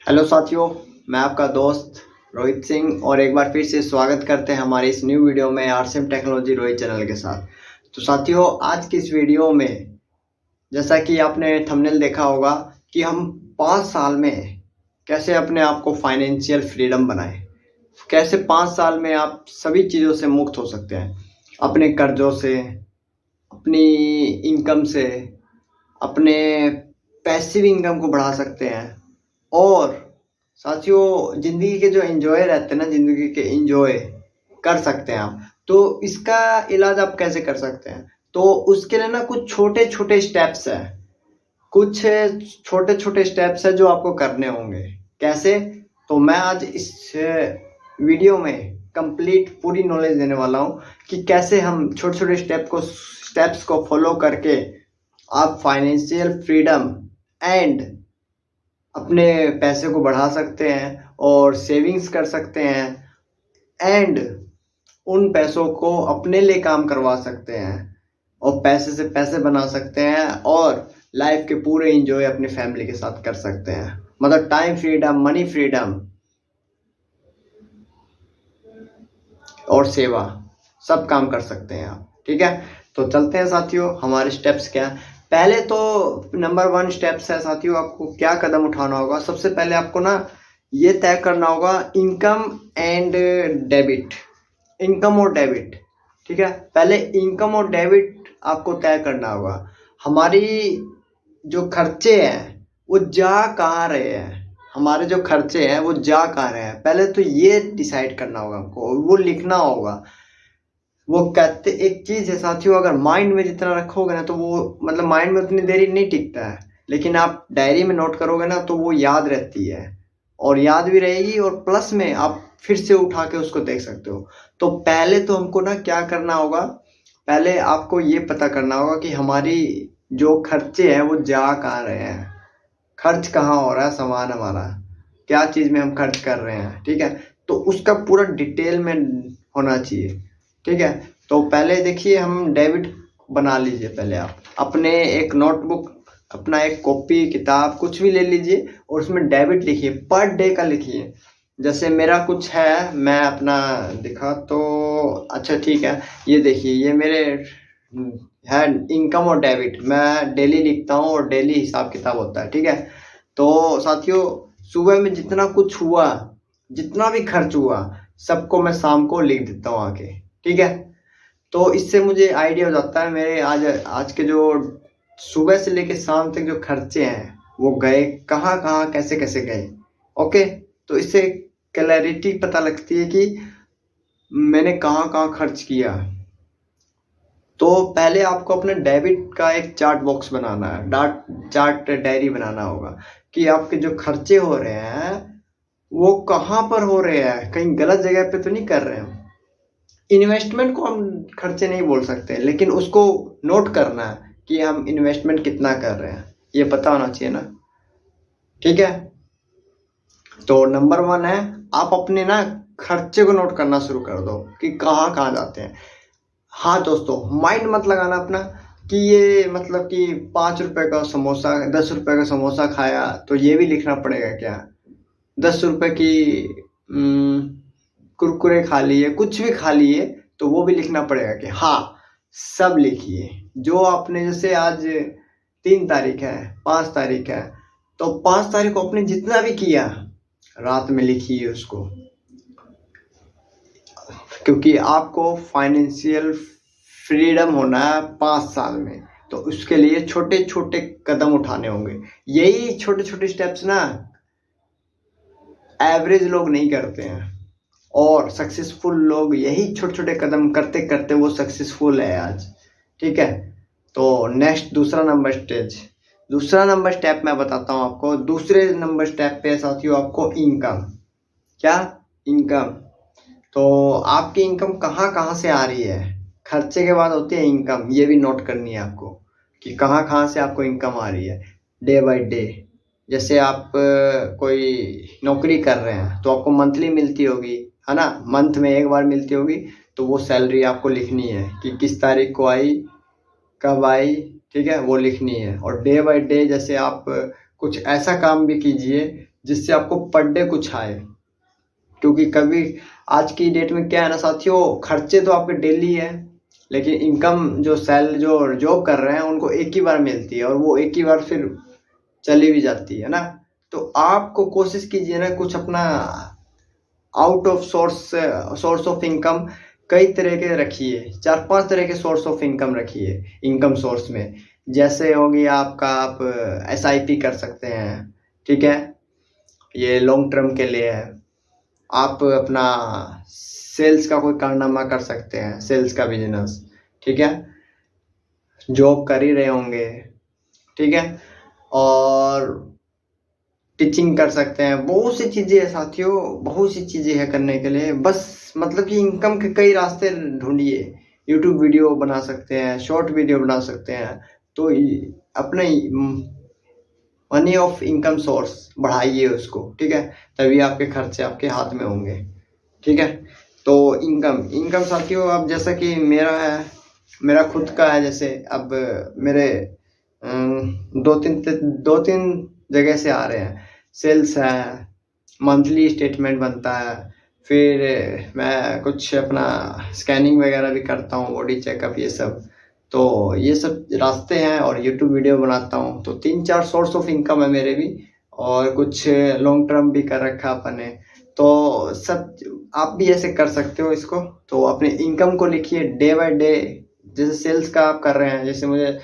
Hello साथियों, मैं आपका दोस्त रोहित सिंह और एक बार फिर से स्वागत करते हैं हमारे इस न्यू वीडियो में आरसीएम टेक्नोलॉजी रोहित चैनल के साथ। तो साथियों, आज की इस वीडियो में जैसा कि आपने थंबनेल देखा होगा कि हम 5 साल में कैसे अपने आप को फाइनेंशियल फ्रीडम बनाएं, कैसे 5 साल में आप सभी चीज़ों से मुक्त हो सकते हैं, अपने कर्जों से, अपनी इनकम से, अपने पैसिव इनकम को बढ़ा सकते हैं और साथियों ज़िंदगी के जो एंजॉय रहते हैं ना, ज़िंदगी के एंजॉय कर सकते हैं आप। तो इसका इलाज आप कैसे कर सकते हैं? तो उसके लिए ना कुछ छोटे छोटे स्टेप्स हैं, कुछ छोटे छोटे स्टेप्स हैं जो आपको करने होंगे। कैसे? तो मैं आज इस वीडियो में कंप्लीट पूरी नॉलेज देने वाला हूँ कि कैसे हम छोटे छोटे स्टेप्स को फॉलो करके आप फाइनेंशियल फ्रीडम एंड अपने पैसे को बढ़ा सकते हैं और सेविंग्स कर सकते हैं एंड उन पैसों को अपने लिए काम करवा सकते हैं और पैसे से पैसे बना सकते हैं और लाइफ के पूरे एंजॉय अपनी फैमिली के साथ कर सकते हैं। मतलब टाइम फ्रीडम, मनी फ्रीडम और सेवा, सब काम कर सकते हैं आप। ठीक है, तो चलते हैं साथियों, हमारे स्टेप्स क्या है। पहले तो नंबर 1 स्टेप्स है साथियों, आपको क्या कदम उठाना होगा। सबसे पहले आपको ना ये तय करना होगा इनकम एंड डेबिट, इनकम और डेबिट। ठीक है, पहले इनकम और डेबिट आपको तय करना होगा। हमारी जो खर्चे हैं वो जा कहाँ रहे हैं, हमारे जो खर्चे हैं वो जा कहाँ रहे हैं, पहले तो ये डिसाइड करना होगा आपको, वो लिखना होगा। वो कहते एक चीज़ है साथियों, अगर माइंड में जितना रखोगे ना तो वो मतलब माइंड में उतनी देरी नहीं टिकता है, लेकिन आप डायरी में नोट करोगे ना तो वो याद रहती है और याद भी रहेगी और प्लस में आप फिर से उठा के उसको देख सकते हो। तो पहले तो हमको ना क्या करना होगा, पहले आपको ये पता करना होगा कि हमारी जो खर्चे हैं वो जा कहाँ रहे हैं, खर्च कहाँ हो रहा है, सामान हमारा क्या चीज़ में हम खर्च कर रहे हैं। ठीक है, तो उसका पूरा डिटेल में होना चाहिए। ठीक है, तो पहले देखिए हम डेबिट बना लीजिए। पहले आप अपने एक नोटबुक, अपना एक कॉपी किताब कुछ भी ले लीजिए और उसमें डेबिट लिखिए, पर डे का लिखिए। जैसे मेरा कुछ है, मैं अपना दिखा तो अच्छा ठीक है, ये देखिए ये मेरे है इनकम और डेबिट, मैं डेली लिखता हूँ और डेली हिसाब किताब होता है। ठीक है, तो साथियों सुबह में जितना कुछ हुआ, जितना भी खर्च हुआ, सबको मैं शाम को लिख देता हूँ आके। ठीक है, तो इससे मुझे आइडिया हो जाता है मेरे आज के जो सुबह से लेके शाम तक जो खर्चे हैं वो गए कहाँ कहाँ, कैसे कैसे गए। ओके, तो इससे क्लैरिटी पता लगती है कि मैंने कहाँ कहाँ खर्च किया। तो पहले आपको अपने डेबिट का एक चार्ट बॉक्स बनाना है, चार्ट डायरी बनाना होगा कि आपके जो खर्चे हो रहे हैं वो कहाँ पर हो रहे हैं, कहीं गलत जगह पे तो नहीं कर रहे हैं। इन्वेस्टमेंट को हम खर्चे नहीं बोल सकते, लेकिन उसको नोट करना है कि हम इन्वेस्टमेंट कितना कर रहे हैं, ये पता होना चाहिए ना। ठीक है, तो नंबर 1 है आप अपने ना खर्चे को नोट करना शुरू कर दो कि कहाँ कहाँ जाते हैं। हाँ दोस्तों, माइंड मत लगाना अपना कि ये मतलब कि 5 रुपए का समोसा, 10 रुपए का समोसा खाया तो ये भी लिखना पड़ेगा क्या, 10 रुपए की कुरकुरे खा लिए, कुछ भी खा लिए तो वो भी लिखना पड़ेगा कि हाँ, सब लिखिए जो आपने, जैसे आज 3 तारीख है, 5 तारीख है, तो 5 तारीख को आपने जितना भी किया रात में लिखिए उसको, क्योंकि आपको फाइनेंशियल फ्रीडम होना है 5 साल में। तो उसके लिए छोटे छोटे कदम उठाने होंगे। यही छोटे छोटे स्टेप्स ना एवरेज लोग नहीं करते हैं और सक्सेसफुल लोग यही छोटे छोटे कदम करते करते वो सक्सेसफुल है आज। ठीक है, तो नेक्स्ट दूसरा नंबर स्टेप मैं बताता हूँ आपको। दूसरे नंबर स्टेप पे साथियों आपको इनकम, क्या इनकम, तो आपकी इनकम कहाँ कहाँ से आ रही है। खर्चे के बाद होती है इनकम, ये भी नोट करनी है आपको कि कहाँ कहाँ से आपको इनकम आ रही है डे बाय डे। जैसे आप कोई नौकरी कर रहे हैं तो आपको मंथली मिलती होगी, है ना, मंथ में एक बार मिलती होगी, तो वो सैलरी आपको लिखनी है कि किस तारीख को आई, कब आई। ठीक है, वो लिखनी है। और डे बाय डे जैसे आप कुछ ऐसा काम भी कीजिए जिससे आपको पर डे कुछ आए। क्योंकि कभी आज की डेट में क्या है ना साथियों, खर्चे तो आपके डेली है, लेकिन इनकम जो जॉब कर रहे हैं उनको एक ही बार मिलती है, और वो एक ही बार फिर चली भी जाती है ना। तो आपको कोशिश कीजिए ना कुछ अपना out of source of income कई तरह के रखिए, 4-5 तरह के सोर्स ऑफ इनकम रखिए इनकम सोर्स में। जैसे हो गया आपका, आप SIP कर सकते हैं, ठीक है, ये लॉन्ग टर्म के लिए है। आप अपना सेल्स का कोई कारनामा कर सकते हैं, सेल्स का बिजनेस, ठीक है, जॉब कर ही रहे होंगे, ठीक है, और टीचिंग कर सकते हैं। बहुत सी चीज़ें है साथियों, बहुत सी चीज़ें हैं करने के लिए। बस मतलब कि इनकम के कई रास्ते ढूंढिए। यूट्यूब वीडियो बना सकते हैं, शॉर्ट वीडियो बना सकते हैं, तो अपने मनी ऑफ इनकम सोर्स बढ़ाइए उसको, ठीक है, तभी आपके खर्चे आपके हाथ में होंगे, ठीक है। तो इनकम साथियों, अब जैसा कि मेरा है, मेरा खुद का है, जैसे अब मेरे 2-3 जगह से आ रहे हैं। सेल्स है, मंथली स्टेटमेंट बनता है, फिर मैं कुछ अपना स्कैनिंग वगैरह भी करता हूँ, बॉडी चेकअप, ये सब। तो ये सब रास्ते हैं, और यूट्यूब वीडियो बनाता हूँ। तो 3-4 सोर्स ऑफ इनकम है मेरे भी, और कुछ लॉन्ग टर्म भी कर रखा अपन ने। तो सब आप भी ऐसे कर सकते हो इसको। तो अपने इनकम को लिखिए डे बाय डे। जैसे सेल्स का आप कर रहे हैं, जैसे मुझे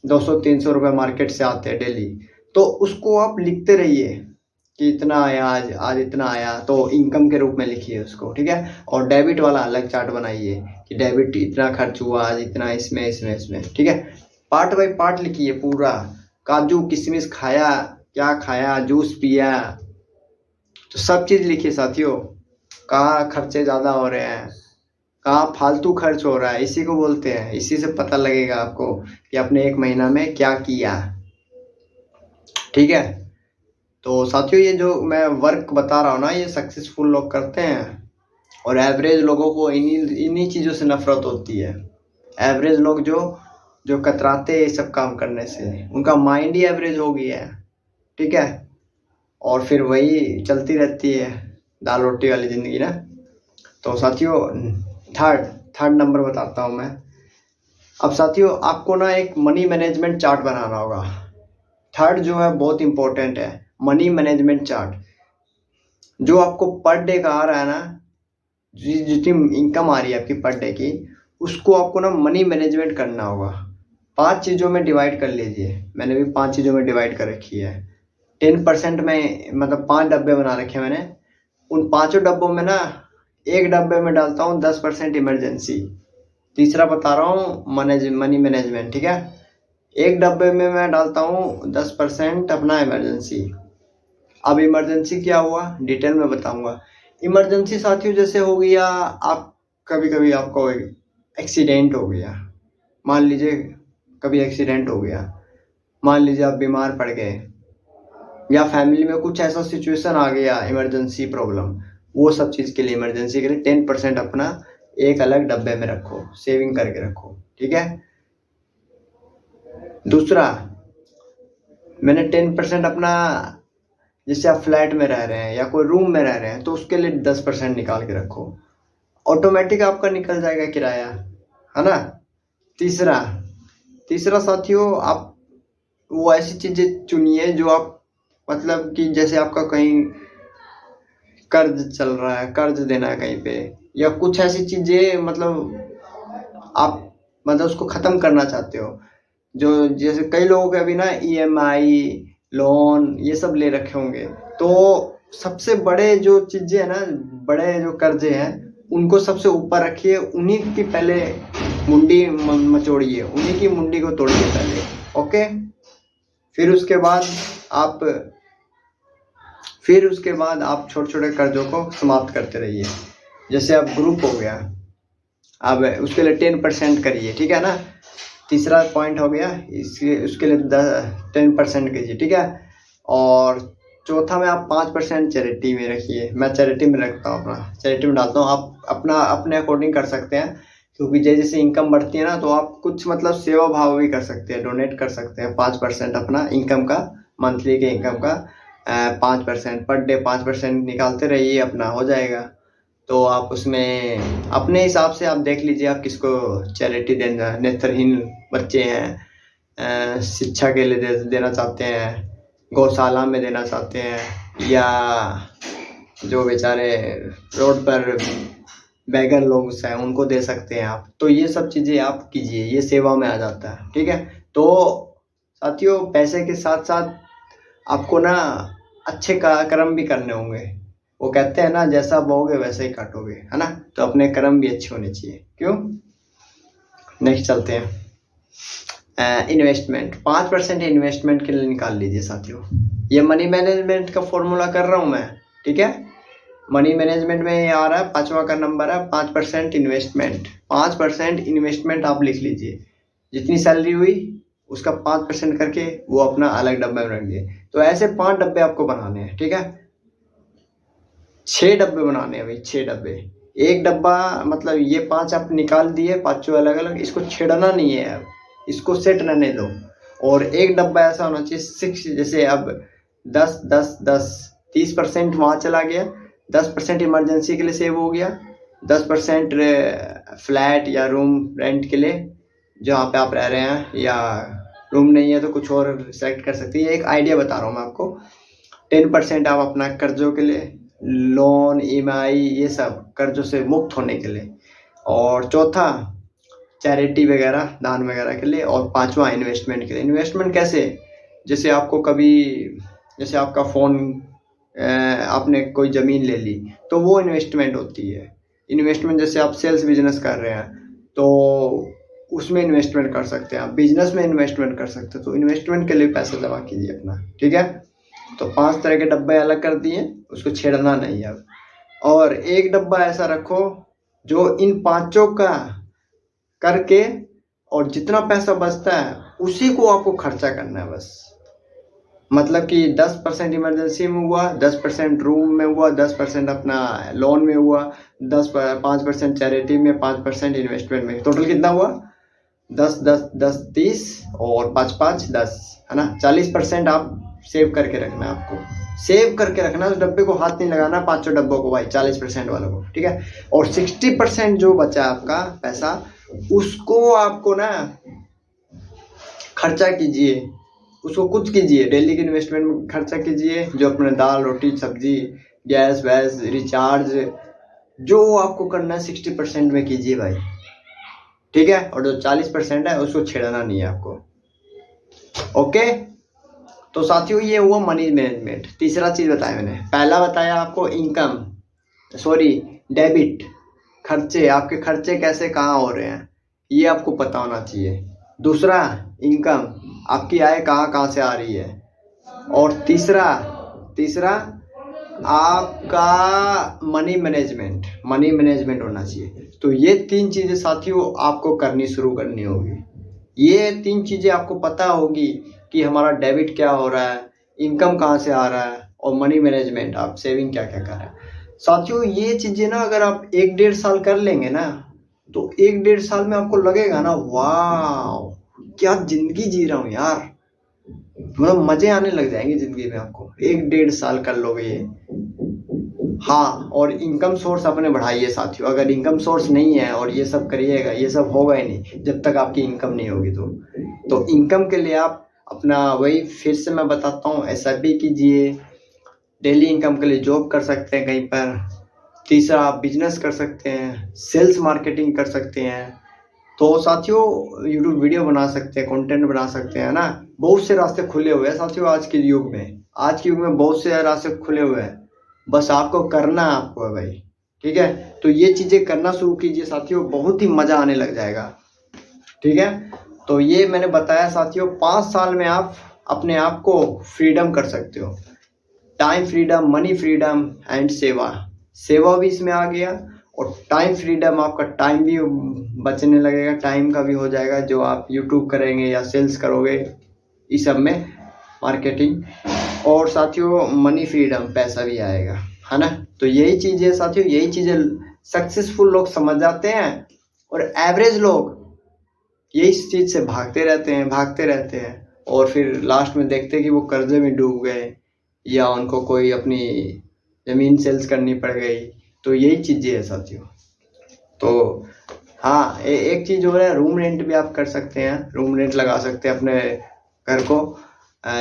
200-300 रुपये मार्केट से आते हैं डेली, तो उसको आप लिखते रहिए कि इतना आया, आज इतना आया, तो इनकम के रूप में लिखिए उसको, ठीक है। और डेबिट वाला अलग चार्ट बनाइए कि डेबिट इतना खर्च हुआ आज, इतना इसमें, ठीक है। पार्ट बाय पार्ट लिखिए पूरा, काजू किशमिश खाया, क्या खाया, जूस पिया, तो सब चीज़ लिखिए साथियों। कहाँ खर्चे ज़्यादा हो रहे हैं, कहाँ फालतू खर्च हो रहा है, इसी को बोलते हैं। इसी से पता लगेगा आपको कि आपने 1 महीना में क्या किया, ठीक है। तो साथियों, ये जो मैं वर्क बता रहा हूँ ना, ये सक्सेसफुल लोग करते हैं, और एवरेज लोगों को इन्हीं चीज़ों से नफरत होती है। एवरेज लोग जो कतराते हैं ये सब काम करने से, उनका माइंड ही एवरेज हो गया है, ठीक है, और फिर वही चलती रहती है दाल रोटी वाली ज़िंदगी ना। तो साथियों, थर्ड नंबर बताता हूँ मैं। अब साथियों, आपको ना एक मनी मैनेजमेंट चार्ट बनाना होगा। थर्ड जो है बहुत इंपॉर्टेंट है, मनी मैनेजमेंट चार्ट। जो आपको पर डे का आ रहा है ना, जितनी इनकम आ रही है आपकी पर डे की, उसको आपको ना मनी मैनेजमेंट करना होगा। 5 चीज़ों में डिवाइड कर लीजिए। मैंने भी 5 चीज़ों में डिवाइड कर रखी है। 10% में, मतलब 5 डब्बे बना रखे हैं मैंने। उन 5 डब्बों में ना, एक डब्बे में डालता हूँ 10% इमरजेंसी। तीसरा बता रहा हूँ मनी मैनेजमेंट, ठीक है। एक डब्बे में मैं डालता हूँ 10% अपना इमरजेंसी। अब इमरजेंसी क्या हुआ डिटेल में बताऊंगा। इमरजेंसी साथियों जैसे हो गया, आप कभी आपको एक्सीडेंट हो गया, मान लीजिए कभी एक्सीडेंट हो गया, मान लीजिए आप बीमार पड़ गए, या फैमिली में कुछ ऐसा सिचुएशन आ गया इमरजेंसी प्रॉब्लम, वो सब चीज़ के लिए, इमरजेंसी के लिए 10% अपना एक अलग डब्बे में रखो, सेविंग करके रखो, ठीक है। दूसरा, मैंने 10% अपना, जैसे आप फ्लैट में रह रहे हैं या कोई रूम में रह रहे हैं, तो उसके लिए 10% निकाल के रखो। ऑटोमेटिक आपका निकल जाएगा किराया, है ना। तीसरा साथियों, आप वो ऐसी चीज़ें चुनिए जो आप, मतलब कि जैसे आपका कहीं कर्ज चल रहा है, कर्ज देना है कहीं पे, या कुछ ऐसी चीज़ें, मतलब आप उसको ख़त्म करना चाहते हो। जो जैसे कई लोगों के अभी ना EMI, लोन, ये सब ले रखे होंगे। तो सबसे बड़े जो चीज़ें हैं ना, बड़े जो कर्जे हैं, उनको सबसे ऊपर रखिए, उन्हीं की पहले मुंडी मचोड़िए, उन्हीं की मुंडी को तोड़िए पहले, ओके। फिर उसके बाद आप छोटे छोटे कर्जों को समाप्त करते रहिए। जैसे अब ग्रुप हो गया, अब उसके लिए 10% करिए, ठीक है ना। तीसरा पॉइंट हो गया, उसके लिए 10% कीजिए, ठीक है। और चौथा में आप 5% चैरिटी में रखिए। मैं चैरिटी में रखता हूँ, अपना चैरिटी में डालता हूँ। आप अपने अकॉर्डिंग कर सकते हैं, क्योंकि जैसे इनकम बढ़ती है ना, तो आप कुछ मतलब सेवा भाव भी कर सकते हैं, डोनेट कर सकते हैं 5% अपना इनकम का, मंथली के इनकम का। 5% पर डे 5% निकालते रहिए, अपना हो जाएगा। तो आप उसमें अपने हिसाब से आप देख लीजिए आप किसको चैरिटी देना, नेत्रहीन बच्चे हैं, शिक्षा के लिए देना चाहते हैं, गौशाला में देना चाहते हैं, या जो बेचारे रोड पर बैगर लोग हैं उनको दे सकते हैं आप। तो ये सब चीज़ें आप कीजिए, ये सेवा में आ जाता है, ठीक है। तो साथियों पैसे के साथ साथ आपको ना अच्छे कर्म भी करने होंगे। वो कहते हैं ना, जैसा बोओगे वैसे ही काटोगे, है ना। तो अपने कर्म भी अच्छे होने चाहिए, क्यों। नेक्स्ट चलते हैं, इन्वेस्टमेंट। 5% इन्वेस्टमेंट के लिए निकाल लीजिए साथियों। ये मनी मैनेजमेंट का फॉर्मूला कर रहा हूँ मैं, ठीक है। मनी मैनेजमेंट में ये आ रहा है, 5वां का नंबर है 5% इन्वेस्टमेंट। 5% इन्वेस्टमेंट आप लिख लीजिए, जितनी सैलरी हुई उसका 5% करके वो अपना अलग डब्बे में रख दिए। तो ऐसे 5 डब्बे आपको बनाने हैं, ठीक है। 6 डब्बे बनाने हैं भाई, 6 डब्बे। एक डब्बा मतलब ये 5 आप निकाल दिए, 5 अलग अलग, इसको छेड़ना नहीं है अब, इसको सेट रहने दो। और एक डब्बा ऐसा होना चाहिए 6, जैसे अब 10 10 10 30% वहाँ चला गया, 10% इमरजेंसी के लिए सेव हो गया, 10% फ्लैट या रूम रेंट के लिए जहाँ पे आप रह रहे हैं, या रूम नहीं है तो कुछ और सेलेक्ट कर सकते हैं। एक आइडिया बता रहा हूँ मैं आपको। 10% आप अपना कर्जों के लिए, लोन EMI ये सब कर्जों से मुक्त होने के लिए, और चौथा चैरिटी वगैरह दान वगैरह के लिए, और 5वां इन्वेस्टमेंट के लिए। इन्वेस्टमेंट कैसे, जैसे आपको कभी, जैसे आपका फ़ोन, आपने कोई ज़मीन ले ली तो वो इन्वेस्टमेंट होती है। इन्वेस्टमेंट जैसे आप सेल्स बिजनेस कर रहे हैं तो उसमें इन्वेस्टमेंट कर सकते हैं, आप बिजनेस में इन्वेस्टमेंट कर सकते हैं। तो इन्वेस्टमेंट के लिए पैसा जमा कीजिए अपना, ठीक है। तो 5 तरह के डब्बे अलग कर दिए, उसको छेड़ना नहीं है अब। और एक डब्बा ऐसा रखो जो इन 5 का करके, और जितना पैसा बचता है उसी को आपको खर्चा करना है बस। मतलब कि 10% इमरजेंसी में हुआ, 10% रूम में हुआ, 10% अपना लोन में हुआ, 5% चैरिटी में, 5% इन्वेस्टमेंट में। टोटल कितना हुआ, 10 10 10 30 और 5 5 10, है ना। 40% आप सेव करके रखना है, आपको सेव करके रखना है। उस डब्बे को हाथ नहीं लगाना, 5 डब्बों को भाई, 40% वालों को, ठीक है। और 60% जो बचा आपका पैसा, उसको आपको ना खर्चा कीजिए, उसको कुछ कीजिए, डेली के इन्वेस्टमेंट में खर्चा कीजिए। जो अपने दाल रोटी सब्जी गैस वैस रिचार्ज जो आपको करना है 60% में कीजिए भाई, ठीक है। और जो 40% है उसको छेड़ना नहीं है आपको, ओके। तो साथियों ये हुआ मनी मैनेजमेंट। तीसरा चीज बताया मैंने, पहला बताया आपको इनकम, सॉरी डेबिट, खर्चे, आपके खर्चे कैसे कहाँ हो रहे हैं ये आपको पता होना चाहिए। दूसरा इनकम, आपकी आय कहाँ कहाँ से आ रही है। और तीसरा आपका मनी मैनेजमेंट होना चाहिए। तो ये 3 चीज़ें साथियों आपको करनी शुरू करनी होगी। ये 3 चीज़ें आपको पता होगी कि हमारा डेबिट क्या हो रहा है, इनकम कहाँ से आ रहा है, और मनी मैनेजमेंट, आप सेविंग क्या क्या कर रहे हैं। साथियों ये चीज़ें ना अगर आप 1-1.5 साल कर लेंगे ना, तो 1-1.5 साल में आपको लगेगा ना, वाह क्या जिंदगी जी रहा हूँ यार, मतलब मजे आने लग जाएंगे जिंदगी में आपको। 1-1.5 साल कर लोगे ये। हाँ, और इनकम सोर्स अपने बढ़ाइए साथियों। अगर इनकम सोर्स नहीं है और ये सब करिएगा, ये सब होगा ही नहीं जब तक आपकी इनकम नहीं होगी। तो इनकम के लिए आप अपना, वही फिर से मैं बताता हूँ, SIP कीजिए। डेली इनकम के लिए जॉब कर सकते हैं कहीं पर। तीसरा आप बिजनेस कर सकते हैं, सेल्स मार्केटिंग कर सकते हैं। तो साथियों यूट्यूब वीडियो बना सकते हैं, कंटेंट बना सकते हैं ना। बहुत से रास्ते खुले हुए हैं साथियों आज के युग में बहुत से रास्ते खुले हुए हैं। बस आपको करना आपको है भाई, ठीक है। तो ये चीज़ें करना शुरू कीजिए साथियों, बहुत ही मज़ा आने लग जाएगा, ठीक है। तो ये मैंने बताया साथियों, 5 साल में आप अपने आप को फ्रीडम कर सकते हो। Time freedom, money freedom and सेवा भी इसमें आ गया। और टाइम फ्रीडम, आपका टाइम भी बचने लगेगा, टाइम का भी हो जाएगा जो आप यूट्यूब करेंगे या सेल्स करोगे इस सब में, मार्केटिंग। और साथियों मनी फ्रीडम, पैसा भी आएगा, है ना। तो यही चीज़ें साथियों, यही चीज़ें सक्सेसफुल लोग समझ जाते हैं, और एवरेज लोग यही चीज़ से भागते रहते हैं, और फिर लास्ट में देखते हैं कि वो कर्जे में डूब गए, या उनको कोई अपनी ज़मीन सेल्स करनी पड़ गई, तो यही चीज़ें है साथियों। तो हाँ, एक चीज़ और है, रूम रेंट भी आप कर सकते हैं, रूम रेंट लगा सकते हैं अपने घर को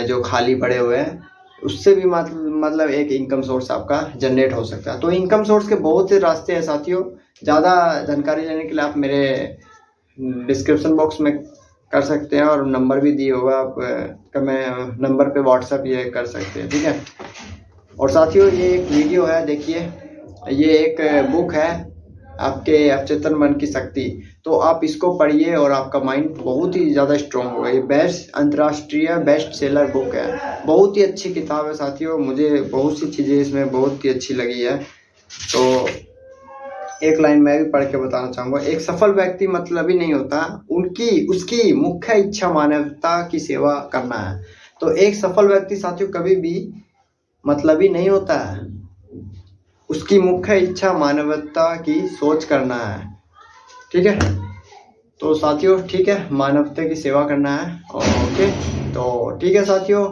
जो खाली पड़े हुए हैं, उससे भी मतलब एक इनकम सोर्स आपका जनरेट हो सकता है। तो इनकम सोर्स के बहुत से रास्ते हैं साथियों। ज़्यादा जानकारी लेने के लिए आप मेरे डिस्क्रिप्शन बॉक्स में कर सकते हैं, और नंबर भी दिए होगा, आप मैं नंबर पे व्हाट्सएप ये कर सकते हैं, ठीक है। और साथियों ये एक वीडियो है, देखिए ये एक बुक है आपके अवचेतन मन की शक्ति, तो आप इसको पढ़िए और आपका माइंड बहुत ही ज़्यादा स्ट्रॉन्ग होगा। ये अंतर्राष्ट्रीय बेस्ट सेलर बुक है, बहुत ही अच्छी किताब है साथियों, मुझे बहुत सी चीज़ें इसमें बहुत ही अच्छी लगी है। तो एक लाइन मैं भी पढ़ के बताना चाहूँगा, एक सफल व्यक्ति मतलबी नहीं होता, उसकी मुख्य इच्छा मानवता की सेवा करना है। तो एक सफल व्यक्ति साथियों कभी भी मतलबी नहीं होता है, उसकी मुख्य इच्छा मानवता की सोच करना है, ठीक है। तो साथियों ठीक है, मानवता की सेवा करना है, ओके। तो ठीक है साथियों,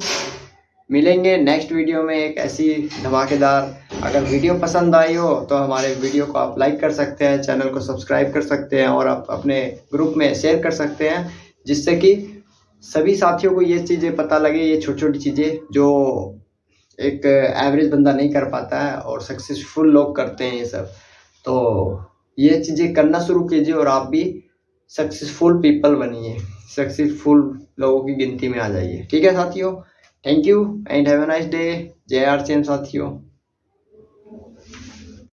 मिलेंगे नेक्स्ट वीडियो में एक ऐसी धमाकेदार। अगर वीडियो पसंद आई हो तो हमारे वीडियो को आप लाइक कर सकते हैं, चैनल को सब्सक्राइब कर सकते हैं, और आप अपने ग्रुप में शेयर कर सकते हैं, जिससे कि सभी साथियों को ये चीज़ें पता लगे, ये छोटी छोटी चीज़ें जो एक एवरेज बंदा नहीं कर पाता है और सक्सेसफुल लोग करते हैं ये सब। तो ये चीज़ें करना शुरू कीजिए और आप भी सक्सेसफुल पीपल बनिए, सक्सेसफुल लोगों की गिनती में आ जाइए, ठीक है साथियों। Thank you and have a nice day. जय आर सी एम साथियों।